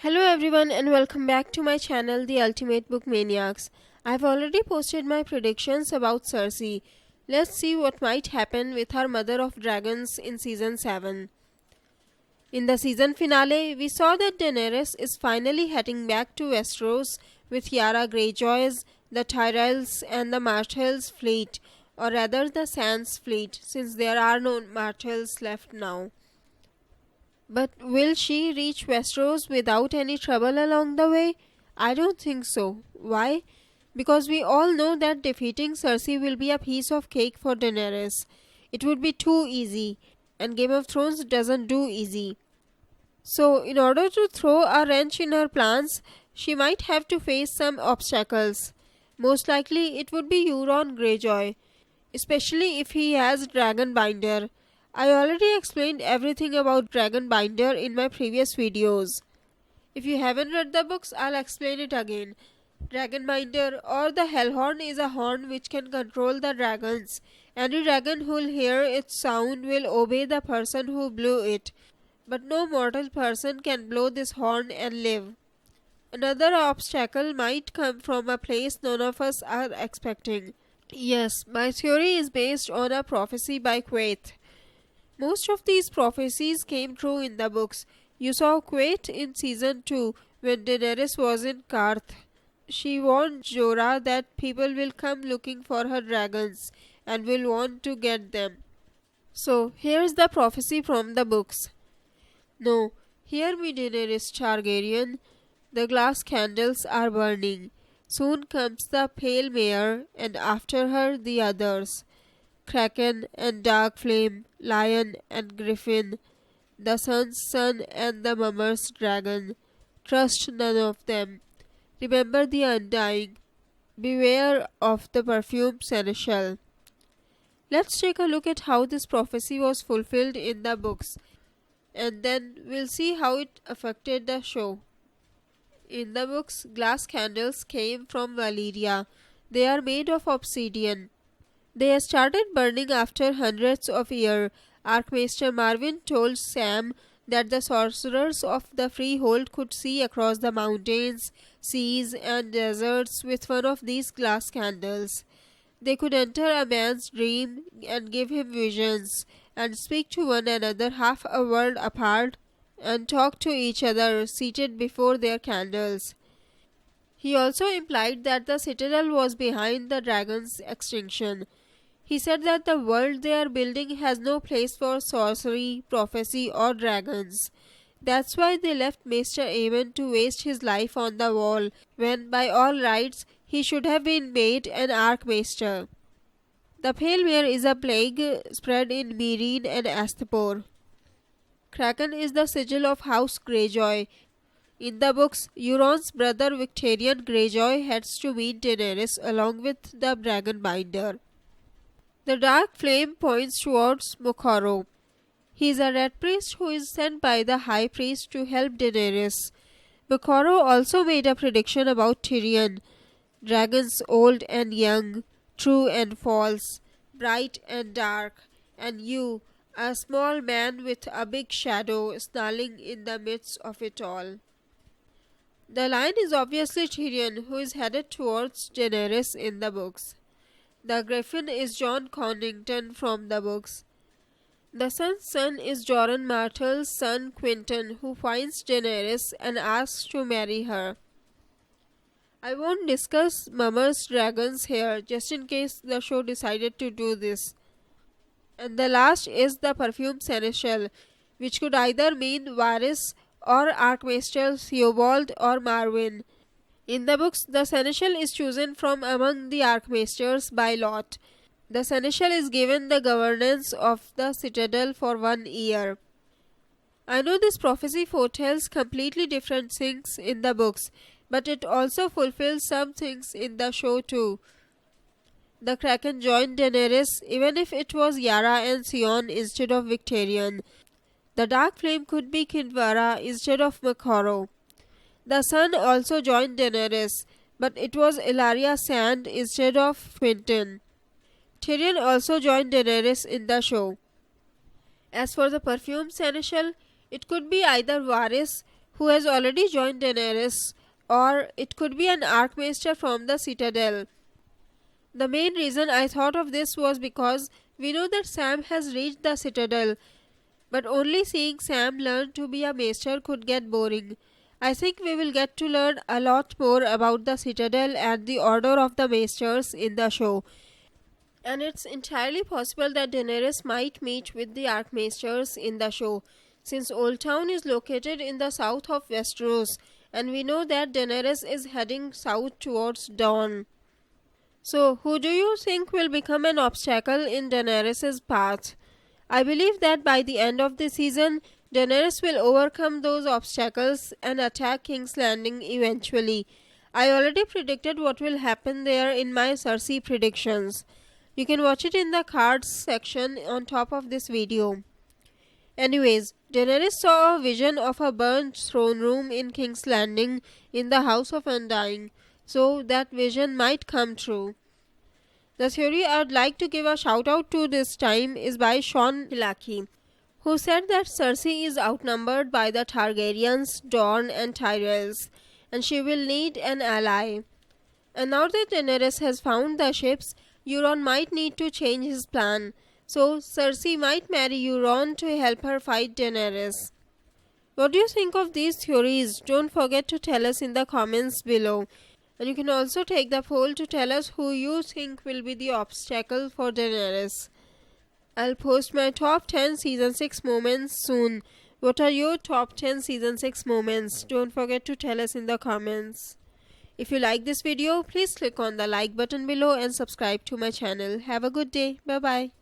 Hello everyone and welcome back to my channel The Ultimate Book Maniacs. I've already posted my predictions about Cersei. Let's see what might happen with her Mother of Dragons in season 7. In the season finale, we saw that Daenerys is finally heading back to Westeros with Yara Greyjoy's, the Tyrells and the Martells fleet, or rather the Sands fleet, since there are no Martells left now. But will she reach Westeros without any trouble along the way? I don't think so. Why? Because we all know that defeating Cersei will be a piece of cake for Daenerys. It would be too easy, and Game of Thrones doesn't do easy. So, in order to throw a wrench in her plans, she might have to face some obstacles. Most likely, it would be Euron Greyjoy, especially if he has Dragonbinder. I already explained everything about Dragonbinder in my previous videos. If you haven't read the books, I'll explain it again. Dragonbinder or the Hellhorn is a horn which can control the dragons. Any dragon who will hear its sound will obey the person who blew it. But no mortal person can blow this horn and live. Another obstacle might come from a place none of us are expecting. Yes, my theory is based on a prophecy by Quaithe. Most of these prophecies came true in the books. You saw Quaithe in season 2 when Daenerys was in Qarth. She warned Jorah that people will come looking for her dragons and will want to get them. So here's the prophecy from the books. No, hear me Daenerys Targaryen, the glass candles are burning. Soon comes the pale mare and after her the others. Kraken and Dark Flame, Lion and Griffin, the Sun's Son and the Mummer's Dragon. Trust none of them. Remember the Undying. Beware of the perfumed seneschal. Let's take a look at how this prophecy was fulfilled in the books, and then we'll see how it affected the show. In the books, glass candles came from Valyria. They are made of obsidian. They started burning after hundreds of years. Archmaester Marwyn told Sam that the sorcerers of the Freehold could see across the mountains, seas and deserts with one of these glass candles. They could enter a man's dream and give him visions, and speak to one another half a world apart, and talk to each other seated before their candles. He also implied that the citadel was behind the dragon's extinction. He said that the world they are building has no place for sorcery, prophecy or dragons. That's why they left Maester Aemon to waste his life on the wall, when by all rights he should have been made an Archmaester. The Pale Mare is a plague spread in Meereen and Astapor. Kraken is the sigil of House Greyjoy. In the books, Euron's brother Victarion Greyjoy heads to meet Daenerys along with the Dragonbinder. The dark flame points towards Moqorro. He is a red priest who is sent by the high priest to help Daenerys. Moqorro also made a prediction about Tyrion. Dragons old and young, true and false, bright and dark, and you, a small man with a big shadow snarling in the midst of it all. The lion is obviously Tyrion, who is headed towards Daenerys in the books. The griffin is Jon Connington from the books. The Sun's Son is Jorah Martell's son Quentyn, who finds Daenerys and asks to marry her. I won't discuss Mummer's dragons here, just in case the show decided to do this. And the last is the perfumed seneschal, which could either mean Varys or Archmaester Theobald or Marwyn. In the books, the seneschal is chosen from among the archmaesters by lot. The seneschal is given the governance of the citadel for 1 year. I know this prophecy foretells completely different things in the books, but it also fulfills some things in the show too. The Kraken joined Daenerys even if it was Yara and Sion instead of Victarion. The Dark Flame could be Kinvara instead of Moqorro. The Sun also joined Daenerys, but it was Ellaria Sand instead of Quentyn. Tyrion also joined Daenerys in the show. As for the perfumed seneschal, it could be either Varys, who has already joined Daenerys, or it could be an Archmaester from the Citadel. The main reason I thought of this was because we know that Sam has reached the Citadel, but only seeing Sam learn to be a Maester could get boring. I think we will get to learn a lot more about the Citadel and the Order of the Maesters in the show. And it's entirely possible that Daenerys might meet with the Archmaesters in the show, since Old Town is located in the south of Westeros, and we know that Daenerys is heading south towards Dawn. So, who do you think will become an obstacle in Daenerys' path? I believe that by the end of the season, Daenerys will overcome those obstacles and attack King's Landing eventually. I already predicted what will happen there in my Cersei predictions. You can watch it in the cards section on top of this video. Anyways, Daenerys saw a vision of a burnt throne room in King's Landing in the House of Undying, so that vision might come true. The theory I would like to give a shout out to this time is by Sean Hilaki, who said that Cersei is outnumbered by the Targaryens, Dorne and Tyrells, and she will need an ally. And now that Daenerys has found the ships, Euron might need to change his plan, so Cersei might marry Euron to help her fight Daenerys. What do you think of these theories? Don't forget to tell us in the comments below. And you can also take the poll to tell us who you think will be the obstacle for Daenerys. I'll post my top 10 season 6 moments soon. What are your top 10 season 6 moments? Don't forget to tell us in the comments. If you like this video, please click on the like button below and subscribe to my channel. Have a good day. Bye bye.